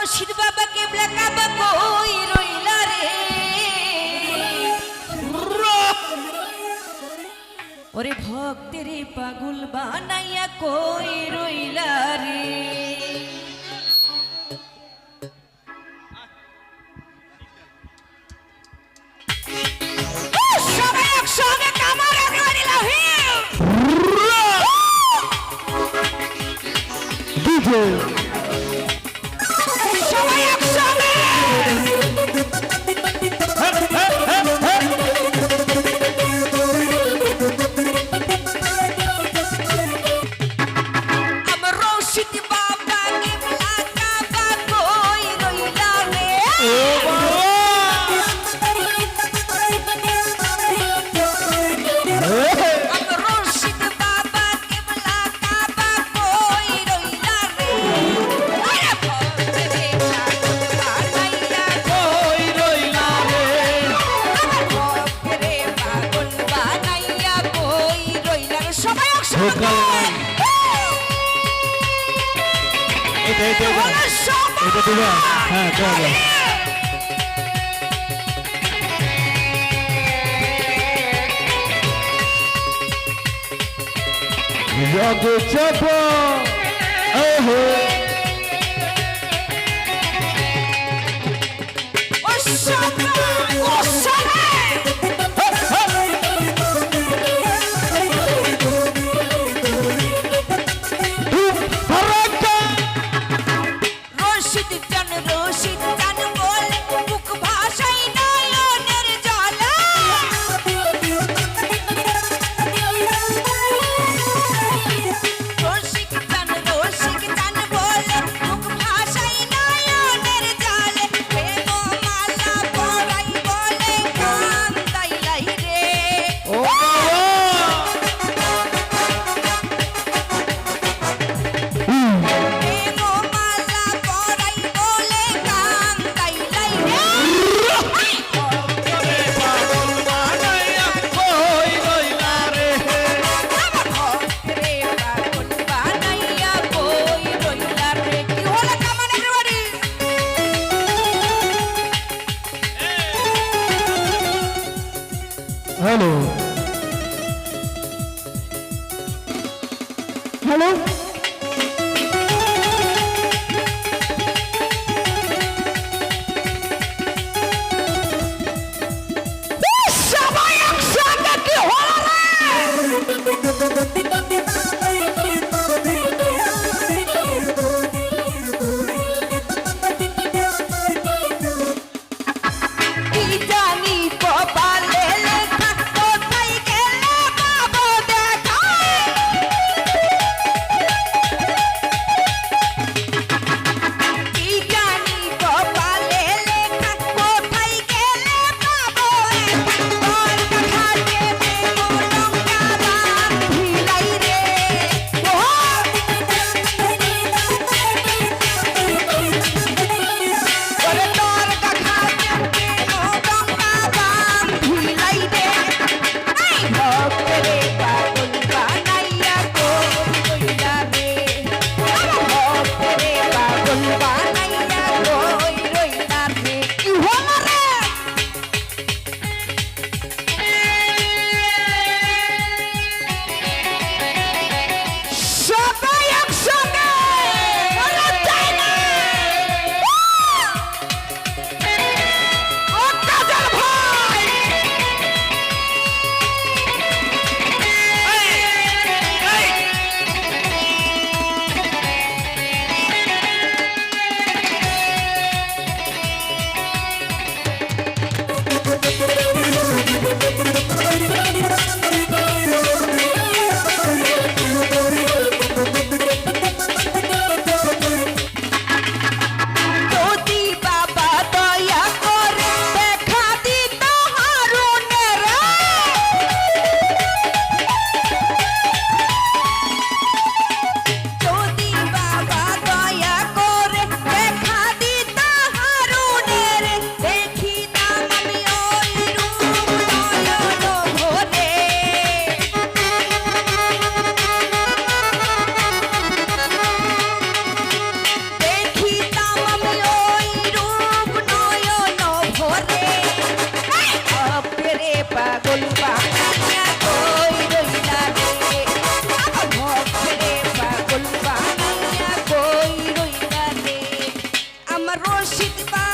রশিদ বাবা কেবলা কাবা কই রইলা রে ওরে ভক্তের পাগল বানাইয়া কই রইলা রে সবাই একসঙ্গে কামার আগাড়ি লাহিও ডিজে সবাই একসঙ্গে আমার রশিদ বাবা কেবলা কাবা কই রইলা রে আমার রশিদ বাবা কেবলা কাবা কই রইলা রে আরে ভক্তরে পাগল বানাইয়া কই রইলা রে আমার ভক্তরে পাগল বানাইয়া কই রইলা রে সবাই একসঙ্গে এটা বলো সবাই এটা দিবা হ্যাঁ চলো জগ চাপ ওহো ও সবাই ও সবাই রশিদ চান বলে মুখ ভাষাই নয়নের জ্বালা রশিদ চান বলে রশিদ বাবা